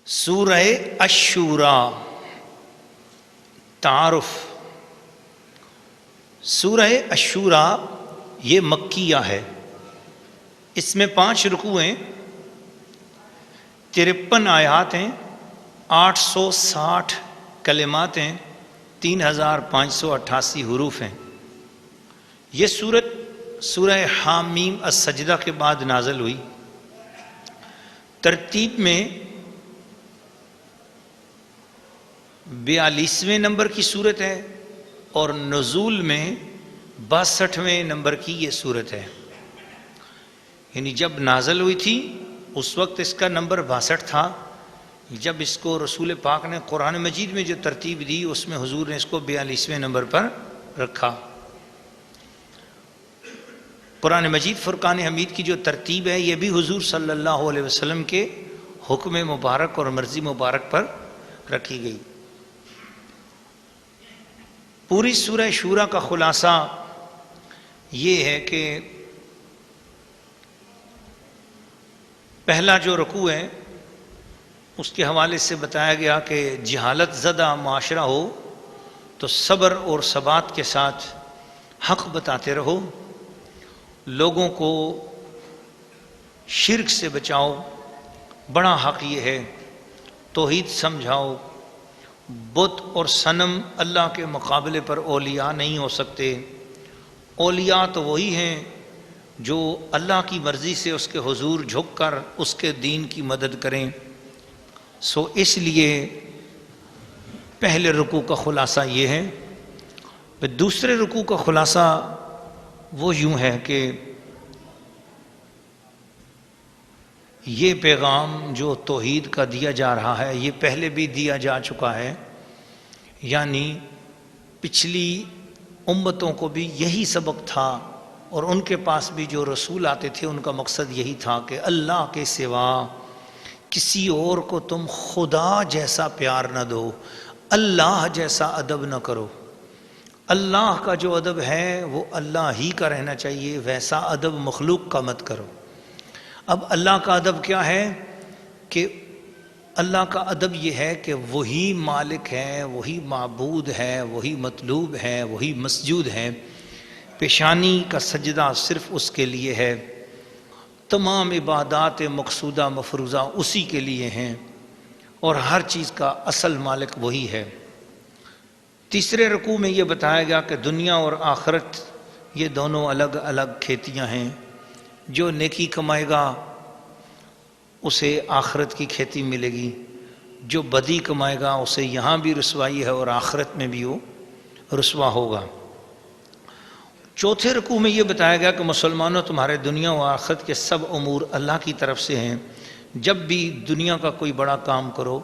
سورہ الشورى تعارف۔ سورہ الشورى یہ مکیہ ہے، اس میں 5 رکوع ہیں، 53 آیات ہیں، 860 کلمات ہیں، 3588 حروف ہیں۔ یہ سورت سورہ حامیم السجدہ کے بعد نازل ہوئی۔ ترتیب میں 42ویں نمبر کی سورت ہے اور نزول میں 62ویں نمبر کی یہ سورت ہے، یعنی جب نازل ہوئی تھی اس وقت اس کا نمبر 62 تھا۔ جب اس کو رسول پاک نے قرآن مجید میں جو ترتیب دی اس میں حضور نے اس کو 42ویں نمبر پر رکھا۔ قرآن مجید فرقان حمید کی جو ترتیب ہے یہ بھی حضور صلی اللہ علیہ وسلم کے حکم مبارک اور مرضی مبارک پر رکھی گئی۔ پوری سورہ شورى کا خلاصہ یہ ہے کہ پہلا جو رکوع ہے اس کے حوالے سے بتایا گیا کہ جہالت زدہ معاشرہ ہو تو صبر اور ثبات کے ساتھ حق بتاتے رہو، لوگوں کو شرک سے بچاؤ، بڑا حق یہ ہے، توحید سمجھاؤ، بت اور صنم اللہ کے مقابلے پر اولیاء نہیں ہو سکتے، اولیاء تو وہی ہیں جو اللہ کی مرضی سے اس کے حضور جھک کر اس کے دین کی مدد کریں۔ سو اس لیے پہلے رکوع کا خلاصہ یہ ہے۔ پھر دوسرے رکوع کا خلاصہ وہ یوں ہے کہ یہ پیغام جو توحید کا دیا جا رہا ہے یہ پہلے بھی دیا جا چکا ہے، یعنی پچھلی امتوں کو بھی یہی سبق تھا اور ان کے پاس بھی جو رسول آتے تھے ان کا مقصد یہی تھا کہ اللہ کے سوا کسی اور کو تم خدا جیسا پیار نہ دو، اللہ جیسا ادب نہ کرو، اللہ کا جو ادب ہے وہ اللہ ہی کا رہنا چاہیے، ویسا ادب مخلوق کا مت کرو۔ اب اللہ کا ادب کیا ہے کہ اللہ کا ادب یہ ہے کہ وہی مالک ہے، وہی معبود ہے، وہی مطلوب ہے، وہی مسجود ہے، پیشانی کا سجدہ صرف اس کے لیے ہے، تمام عبادات مقصودہ مفروضہ اسی کے لیے ہیں اور ہر چیز کا اصل مالک وہی ہے۔ تیسرے رکوع میں یہ بتایا گیا کہ دنیا اور آخرت یہ دونوں الگ الگ کھیتیاں ہیں، جو نیکی کمائے گا اسے آخرت کی کھیتی ملے گی، جو بدی کمائے گا اسے یہاں بھی رسوائی ہے اور آخرت میں بھی وہ رسوا ہوگا۔ چوتھے رکوع میں یہ بتایا گیا کہ مسلمانوں تمہارے دنیا و آخرت کے سب امور اللہ کی طرف سے ہیں، جب بھی دنیا کا کوئی بڑا کام کرو،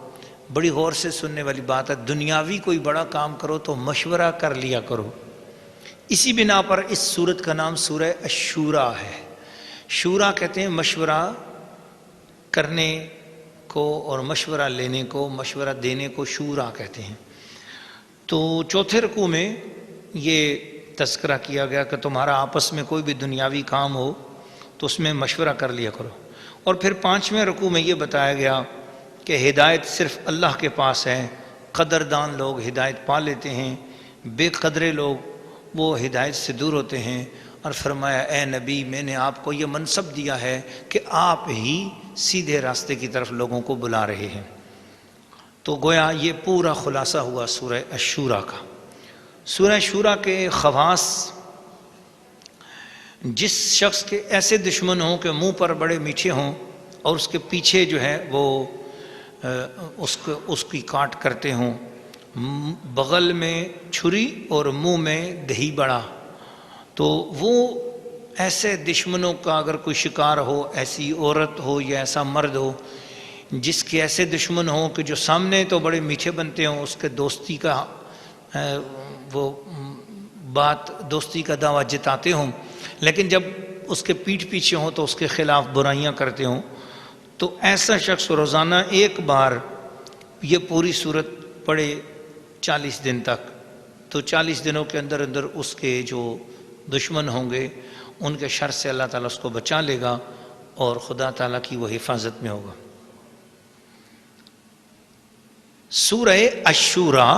بڑی غور سے سننے والی بات ہے، دنیاوی کوئی بڑا کام کرو تو مشورہ کر لیا کرو۔ اسی بنا پر اس سورت کا نام سورہ الشورى ہے۔ شورا کہتے ہیں مشورہ کرنے کو اور مشورہ لینے کو، مشورہ دینے کو شورا کہتے ہیں۔ تو چوتھے رکوع میں یہ تذکرہ کیا گیا کہ تمہارا آپس میں کوئی بھی دنیاوی کام ہو تو اس میں مشورہ کر لیا کرو۔ اور پھر 5ویں رکوع میں یہ بتایا گیا کہ ہدایت صرف اللہ کے پاس ہے، قدردان لوگ ہدایت پا لیتے ہیں، بے قدرے لوگ وہ ہدایت سے دور ہوتے ہیں، اور فرمایا اے نبی میں نے آپ کو یہ منصب دیا ہے کہ آپ ہی سیدھے راستے کی طرف لوگوں کو بلا رہے ہیں۔ تو گویا یہ پورا خلاصہ ہوا سورہ الشورى کا۔ سورہ شورى کے خواص، جس شخص کے ایسے دشمن ہوں کہ منہ پر بڑے میٹھے ہوں اور اس کے پیچھے جو ہے وہ اس کی کاٹ کرتے ہوں، بغل میں چھری اور منہ میں دہی بڑا، تو وہ ایسے دشمنوں کا اگر کوئی شکار ہو، ایسی عورت ہو یا ایسا مرد ہو جس کے ایسے دشمن ہوں کہ جو سامنے تو بڑے میٹھے بنتے ہوں، اس کے دوستی کا وہ بات دوستی کا دعویٰ جتاتے ہوں، لیکن جب اس کے پیٹھ پیچھے ہوں تو اس کے خلاف برائیاں کرتے ہوں، تو ایسا شخص روزانہ ایک بار یہ پوری سورت پڑھے 40 دن تک، تو 40 دنوں کے اندر اندر اس کے جو دشمن ہوں گے ان کے شر سے اللہ تعالیٰ اس کو بچا لے گا اور خدا تعالیٰ کی وہ حفاظت میں ہوگا۔ سورہ الشورى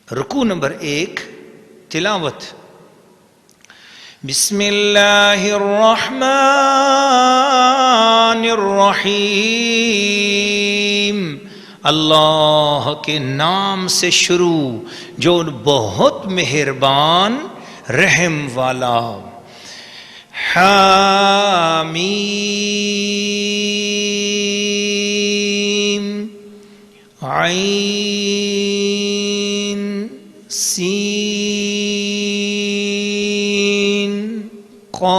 رکوع نمبر 1 تلاوت بسم اللہ الرحمن الرحیم، اللہ کے نام سے شروع جو بہت مہربان رحم والا۔ حامیم عین سین قاف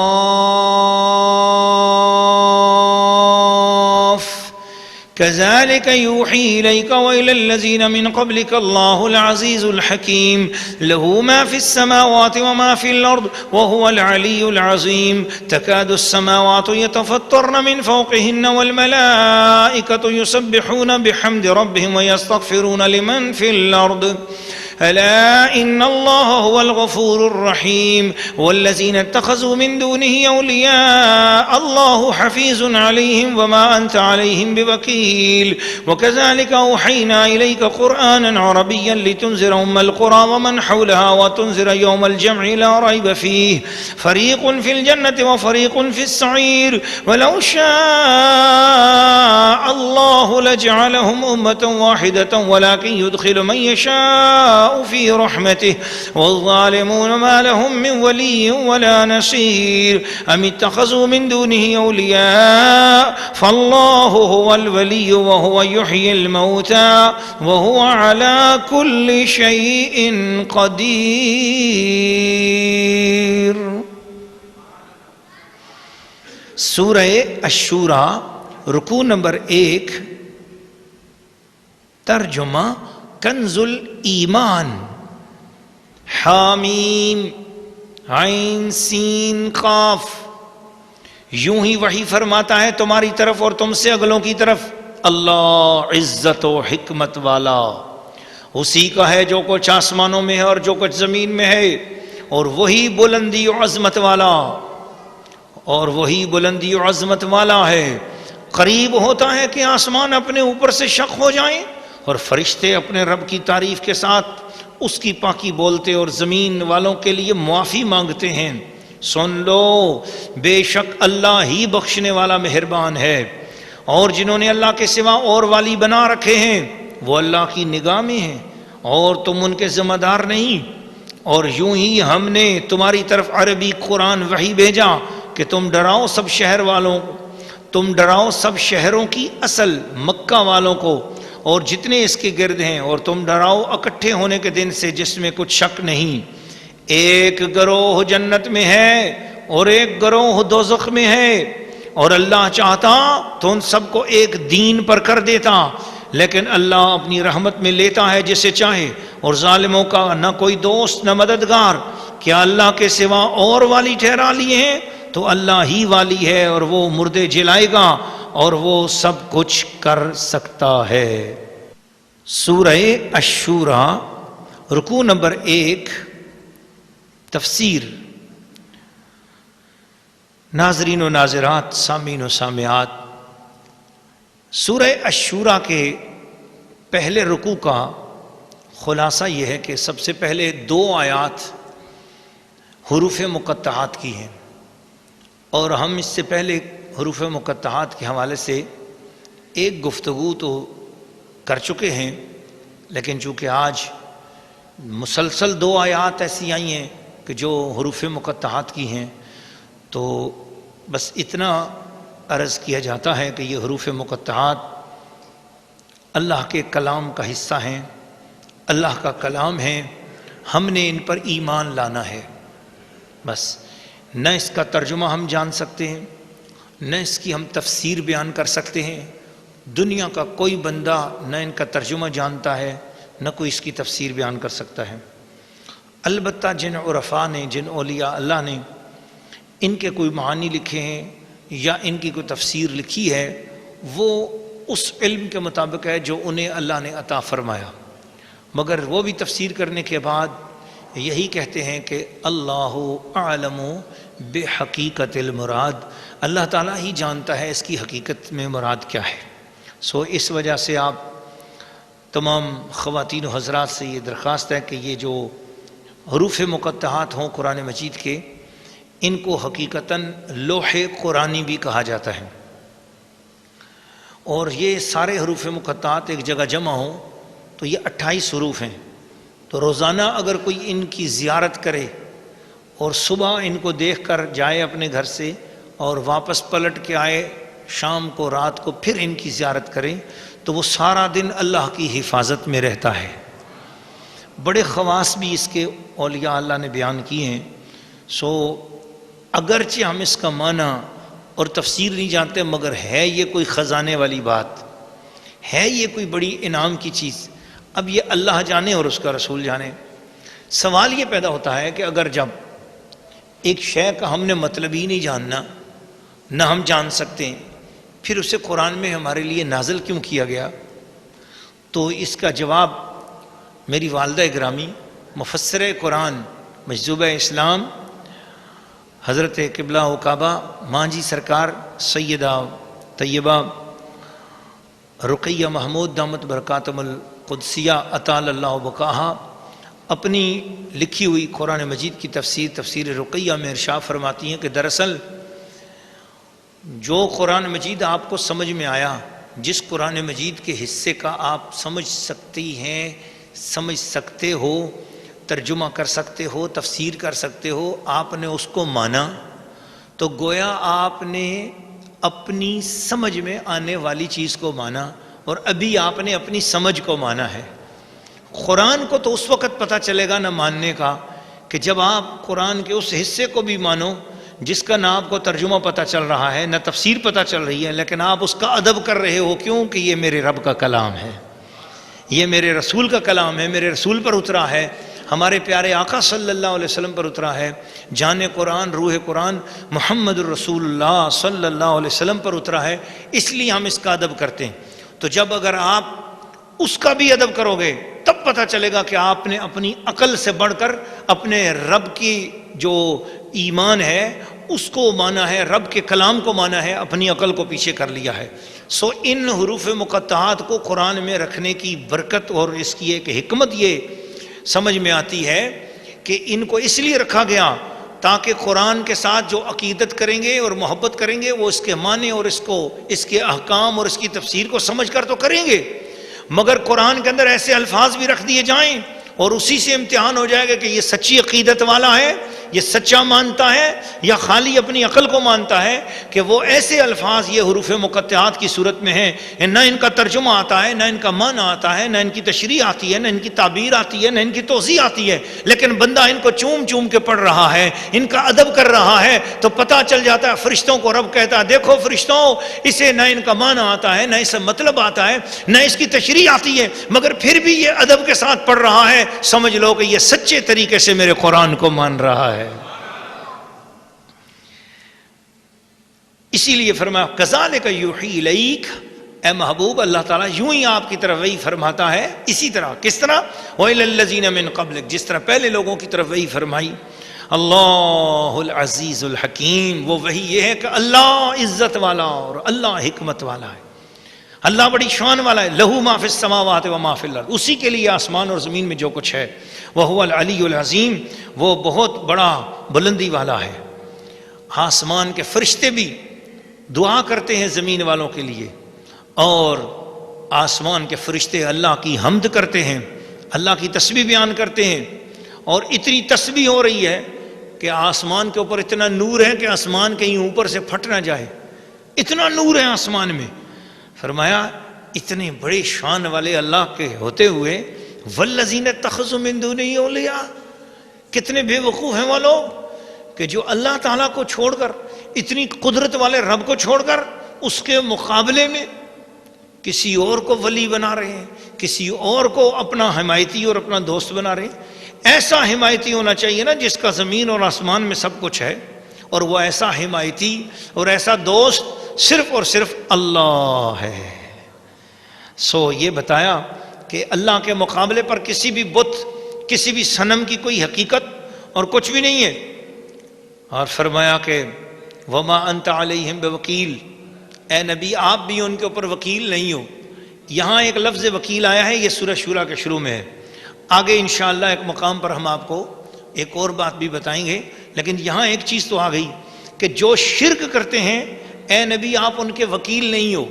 كذلك يوحي إليك وإلى الذين من قبلك الله العزيز الحكيم له ما في السماوات وما في الأرض وهو العلي العظيم تكاد السماوات يتفطرن من فوقهن والملائكة يسبحون بحمد ربهم ويستغفرون لمن في الأرض ألا إن الله هو الغفور الرحيم والذين اتخذوا من دونه أولياء الله حفيظ عليهم وما أنت عليهم بوكيل وكذلك أوحينا إليك قرآنا عربيا لتنذر أم القرى ومن حولها وتنذر يوم الجمع لا ريب فيه فريق في الجنة وفريق في السعير ولو شاء الله لجعلهم أمة واحدة ولكن يدخل من يشاء في رحمته والظالمون ما لهم من ولي ولا نصير أم اتخذوا من دونه أولياء فالله هو الولي وهو يحيي الموتى وهو على كل شيء قدير۔ سورہ الشورى رکوع نمبر 1 ترجمہ کنز الایمان۔ حامیم عین سین قاف، یوں ہی وحی فرماتا ہے تمہاری طرف اور تم سے اگلوں کی طرف اللہ عزت و حکمت والا، اسی کا ہے جو کچھ آسمانوں میں ہے اور جو کچھ زمین میں ہے، اور وہی بلندی و عظمت والا، اور وہی بلندی و عظمت والا ہے۔ قریب ہوتا ہے کہ آسمان اپنے اوپر سے شق ہو جائیں اور فرشتے اپنے رب کی تعریف کے ساتھ اس کی پاکی بولتے اور زمین والوں کے لیے معافی مانگتے ہیں۔ سن لو، بے شک اللہ ہی بخشنے والا مہربان ہے، اور جنہوں نے اللہ کے سوا اور والی بنا رکھے ہیں وہ اللہ کی نگاہ میں ہیں اور تم ان کے ذمہ دار نہیں۔ اور یوں ہی ہم نے تمہاری طرف عربی قرآن وحی بھیجا کہ تم ڈراؤ سب شہر والوں کو، تم ڈراؤ سب شہروں کی اصل مکہ والوں کو اور جتنے اس کے گرد ہیں، اور تم ڈراؤ اکٹھے ہونے کے دن سے جس میں کچھ شک نہیں۔ ایک گروہ جنت میں ہے اور ایک گروہ دوزخ میں ہے، اور اللہ چاہتا تو ان سب کو ایک دین پر کر دیتا، لیکن اللہ اپنی رحمت میں لیتا ہے جسے چاہے، اور ظالموں کا نہ کوئی دوست نہ مددگار۔ کیا اللہ کے سوا اور والی ٹھہرا لیے ہیں؟ تو اللہ ہی والی ہے، اور وہ مردے جلائے گا اور وہ سب کچھ کر سکتا ہے۔ سورہ الشورى رکوع نمبر 1 تفسیر۔ ناظرین و ناظرات، سامعین و سامعات، سورہ الشورى کے پہلے رکوع کا خلاصہ یہ ہے کہ سب سے پہلے 2 آیات حروف مقطعات کی ہیں، اور ہم اس سے پہلے حروف مقطعات کے حوالے سے ایک گفتگو تو کر چکے ہیں، لیکن چونکہ آج مسلسل 2 آیات ایسی آئی ہیں کہ جو حروف مقطعات کی ہیں، تو بس اتنا عرض کیا جاتا ہے کہ یہ حروف مقطعات اللہ کے کلام کا حصہ ہیں، اللہ کا کلام ہے، ہم نے ان پر ایمان لانا ہے۔ بس نہ اس کا ترجمہ ہم جان سکتے ہیں، نہ اس کی ہم تفسیر بیان کر سکتے ہیں، دنیا کا کوئی بندہ نہ ان کا ترجمہ جانتا ہے نہ کوئی اس کی تفسیر بیان کر سکتا ہے۔ البتہ جن عرفاء نے، جن اولیاء اللہ نے ان کے کوئی معانی لکھے ہیں یا ان کی کوئی تفسیر لکھی ہے، وہ اس علم کے مطابق ہے جو انہیں اللہ نے عطا فرمایا، مگر وہ بھی تفسیر کرنے کے بعد یہی کہتے ہیں کہ اللہ اعلم بحقیقت المراد، اللہ تعالیٰ ہی جانتا ہے اس کی حقیقت میں مراد کیا ہے۔ اس وجہ سے آپ تمام خواتین و حضرات سے یہ درخواست ہے کہ یہ جو حروف مقطعات ہوں قرآن مجید کے، ان کو حقیقتاً لوح قرآنی بھی کہا جاتا ہے، اور یہ سارے حروف مقطعات ایک جگہ جمع ہوں تو یہ 28 حروف ہیں۔ تو روزانہ اگر کوئی ان کی زیارت کرے اور صبح ان کو دیکھ کر جائے اپنے گھر سے اور واپس پلٹ کے آئے شام کو رات کو پھر ان کی زیارت کریں تو وہ سارا دن اللہ کی حفاظت میں رہتا ہے۔ بڑے خواص بھی اس کے اولیاء اللہ نے بیان کیے ہیں۔ اگرچہ ہم اس کا معنی اور تفسیر نہیں جانتے، مگر ہے یہ کوئی خزانے والی بات، ہے یہ کوئی بڑی انعام کی چیز۔ اب یہ اللہ جانے اور اس کا رسول جانے۔ سوال یہ پیدا ہوتا ہے کہ اگر جب ایک شے کا ہم نے مطلب ہی نہیں جاننا، نہ ہم جان سکتے ہیں، پھر اسے قرآن میں ہمارے لیے نازل کیوں کیا گیا؟ تو اس کا جواب میری والدہ گرامی مفسر قرآن مجذوبہ اسلام حضرت قبلہ و کعبہ مانجھی سرکار سیدہ طیبہ رقیہ محمود دامت برکاتہم القدسیہ اطال اللہ بقاہا اپنی لکھی ہوئی قرآن مجید کی تفسیر رقیہ میں ارشاد فرماتی ہیں کہ دراصل جو قرآن مجید آپ کو سمجھ میں آیا، جس قرآن مجید کے حصے کا آپ سمجھ سکتی ہیں، سمجھ سکتے ہو، ترجمہ کر سکتے ہو، تفسیر کر سکتے ہو، آپ نے اس کو مانا تو گویا آپ نے اپنی سمجھ میں آنے والی چیز کو مانا، اور ابھی آپ نے اپنی سمجھ کو مانا ہے۔ قرآن کو تو اس وقت پتہ چلے گا نہ ماننے کا کہ جب آپ قرآن کے اس حصے کو بھی مانو جس کا نہ آپ کو ترجمہ پتہ چل رہا ہے، نہ تفسیر پتہ چل رہی ہے، لیکن آپ اس کا ادب کر رہے ہو، کیوں کہ یہ میرے رب کا کلام ہے، یہ میرے رسول کا کلام ہے، میرے رسول پر اترا ہے، ہمارے پیارے آقا صلی اللہ علیہ وسلم پر اترا ہے، جان قرآن روح قرآن محمد الرسول اللہ صلی اللہ علیہ وسلم پر اترا ہے، اس لیے ہم اس کا ادب کرتے ہیں۔ تو جب اگر آپ اس کا بھی ادب کرو گے تب پتہ چلے گا کہ آپ نے اپنی عقل سے بڑھ کر اپنے رب کی جو ایمان ہے اس کو مانا ہے، رب کے کلام کو مانا ہے، اپنی عقل کو پیچھے کر لیا ہے۔ ان حروف مقطعات کو قرآن میں رکھنے کی برکت اور اس کی ایک حکمت یہ سمجھ میں آتی ہے کہ ان کو اس لیے رکھا گیا تاکہ قرآن کے ساتھ جو عقیدت کریں گے اور محبت کریں گے وہ اس کے معنی اور اس کے احکام اور اس کی تفسیر کو سمجھ کر تو کریں گے، مگر قرآن کے اندر ایسے الفاظ بھی رکھ دیے جائیں اور اسی سے امتحان ہو جائے گا کہ یہ سچی عقیدت والا ہے، یہ سچا مانتا ہے یا خالی اپنی عقل کو مانتا ہے، کہ وہ ایسے الفاظ یہ حروف مقطعات کی صورت میں ہیں، نہ ان کا ترجمہ آتا ہے، نہ ان کا معنی آتا ہے، نہ ان کی تشریح آتی ہے، نہ ان کی تعبیر آتی ہے، نہ ان کی توضیح آتی ہے، لیکن بندہ ان کو چوم چوم کے پڑھ رہا ہے، ان کا ادب کر رہا ہے، تو پتہ چل جاتا ہے۔ فرشتوں کو رب کہتا ہے دیکھو فرشتوں، اسے نہ ان کا معنی آتا ہے، نہ اس سے مطلب آتا ہے، نہ اس کی تشریح آتی ہے، مگر پھر بھی یہ ادب کے ساتھ پڑھ رہا ہے، سمجھ لو کہ یہ سچے طریقے سے میرے قرآن کو مان رہا ہے۔ اسی لیے فرمایا کذالک یوحی الیک، اے محبوب اللہ تعالیٰ یوں ہی آپ کی طرف وحی فرماتا ہے، اسی طرح کس طرح وَإِلَى الَّذِينَ مِن قَبْلِكَ، جس طرح پہلے لوگوں کی طرف وحی فرمائی۔ اللہ العزیز الحکیم، وہ وحی یہ ہے کہ اللہ عزت والا اور اللہ حکمت والا ہے، اللہ بڑی شان والا ہے، لہو ما فی السماوات و ما فی الارض، اسی کے لیے آسمان اور زمین میں جو کچھ ہے، وہو العلی العظیم، وہ بہت بڑا بلندی والا ہے۔ آسمان کے فرشتے بھی دعا کرتے ہیں زمین والوں کے لیے، اور آسمان کے فرشتے اللہ کی حمد کرتے ہیں، اللہ کی تسبیح بیان کرتے ہیں، اور اتنی تسبیح ہو رہی ہے کہ آسمان کے اوپر اتنا نور ہے کہ آسمان کہیں اوپر سے پھٹ نہ جائے، اتنا نور ہے آسمان میں۔ فرمایا اتنے بڑے شان والے اللہ کے ہوتے ہوئے والذین اتخذوا من دونہ اولیاء، کتنے بے وقوف ہیں وہ لوگ کہ جو اللہ تعالیٰ کو چھوڑ کر، اتنی قدرت والے رب کو چھوڑ کر اس کے مقابلے میں کسی اور کو ولی بنا رہے ہیں، کسی اور کو اپنا حمایتی اور اپنا دوست بنا رہے ہیں۔ ایسا حمایتی ہونا چاہیے نا جس کا زمین اور آسمان میں سب کچھ ہے، اور وہ ایسا حمایتی اور ایسا دوست صرف اور صرف اللہ ہے۔ یہ بتایا کہ اللہ کے مقابلے پر کسی بھی بت، کسی بھی صنم کی کوئی حقیقت اور کچھ بھی نہیں ہے، اور فرمایا کہ وما انت علیہم بوکیل، اے نبی آپ بھی ان کے اوپر وکیل نہیں ہو. یہاں ایک لفظ وکیل آیا ہے، یہ سورہ شورا کے شروع میں ہے. آگے انشاءاللہ ایک مقام پر ہم آپ کو ایک اور بات بھی بتائیں گے، لیکن یہاں ایک چیز تو آ گئی کہ جو شرک کرتے ہیں اے نبی آپ ان کے وکیل نہیں ہو.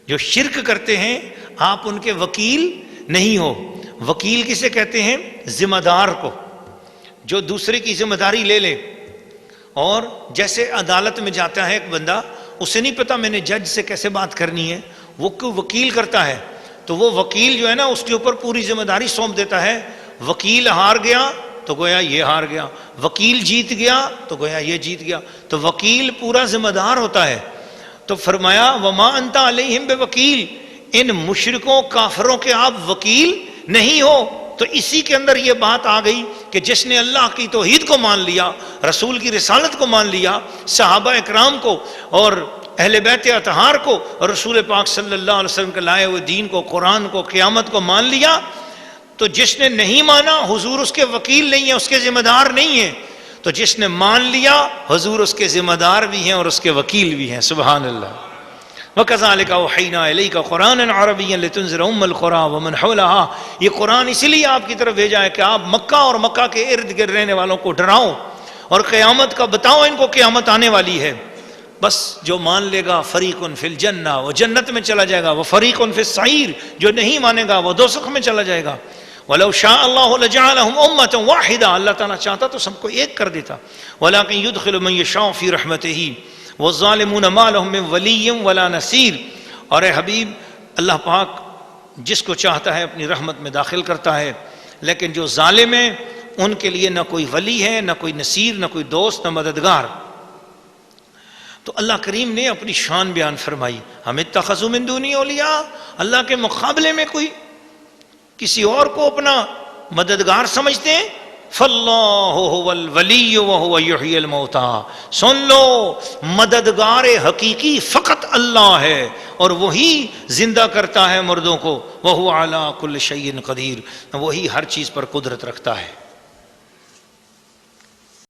جو شرک کرتے ہیں آپ ان کے وکیل نہیں ہو. وکیل کسے کہتے ہیں؟ ذمہ دار کو، جو دوسرے کی ذمہ داری لے لے. اور جیسے عدالت میں جاتا ہے ایک بندہ، اسے نہیں پتا میں نے جج سے کیسے بات کرنی ہے، وہ وکیل کرتا ہے، تو وہ وکیل جو ہے نا اس کے اوپر پوری ذمہ داری سونپ دیتا ہے. وکیل ہار گیا تو گویا یہ ہار گیا، وکیل جیت گیا تو گویا یہ جیت گیا. تو وکیل پورا ذمہ دار ہوتا ہے. تو فرمایا وما انت علیہم بوکیل، ان مشرکوں کافروں کے آپ وکیل نہیں ہو. تو اسی کے اندر یہ بات آ گئی کہ جس نے اللہ کی توحید کو مان لیا، رسول کی رسالت کو مان لیا، صحابہ اکرام کو اور اہل بیت اطہار کو اور رسول پاک صلی اللہ علیہ وسلم کے لائے ہوئے دین کو، قرآن کو، قیامت کو مان لیا، تو جس نے نہیں مانا حضور اس کے وکیل نہیں ہے، اس کے ذمہ دار نہیں ہے. تو جس نے مان لیا حضور اس کے ذمہ دار بھی ہیں اور اس کے وکیل بھی ہیں. سبحان اللہ. وَكَذَلِكَ أَوْحَيْنَا إِلَيْكَ قُرْآنًا عَرَبِيًّا لِتُنذِرَ أُمَّ الْقُرَىٰ وَمَنْ حَوْلَهَا. یہ قرآن اسی لیے آپ کی طرف بھیجا ہے کہ آپ مکہ اور مکہ کے ارد گرد رہنے والوں کو ڈراؤ اور قیامت کا بتاؤ ان کو قیامت آنے والی ہے. بس جو مان لے گا فریق فی الجنہ، وہ جنت میں چلا جائے گا. وہ فریق فی السعیر، جو نہیں مانے گا وہ دوزخ میں چلا جائے گا. وَلَوْ شَاءَ اللَّهُ لَجَعَلَهُمْ أُمَّةً وَاحِدَةً، اللہ تعالیٰ چاہتا تو سب کو ایک کر دیتا. وَلَكِنْ يُدْخِلُ مَن يَشَاءُ فِي رَحْمَتِهِ وَالظَّالِمُونَ مَا لَهُم مِّن وَلِيٍّ وَلَا نَصِيرٍ. اور اے حبیب، اللہ پاک جس کو چاہتا ہے اپنی رحمت میں داخل کرتا ہے، لیکن جو ظالم ہیں ان کے لیے نہ کوئی ولی ہے، نہ کوئی نصیر، نہ کوئی دوست، نہ مددگار. تو اللہ کریم نے اپنی شان بیان فرمائی. ہم اتخذوا من دونی اولیاء، اللہ کے مقابلے میں کوئی کسی اور کو اپنا مددگار سمجھتے ہیں. فاللہ هو الولی وهو یحیی الموتى. سن لو، مددگار حقیقی فقط اللہ ہے اور وہی زندہ کرتا ہے مردوں کو. وهو علی کل شیء قدیر، وہی ہر چیز پر قدرت رکھتا ہے.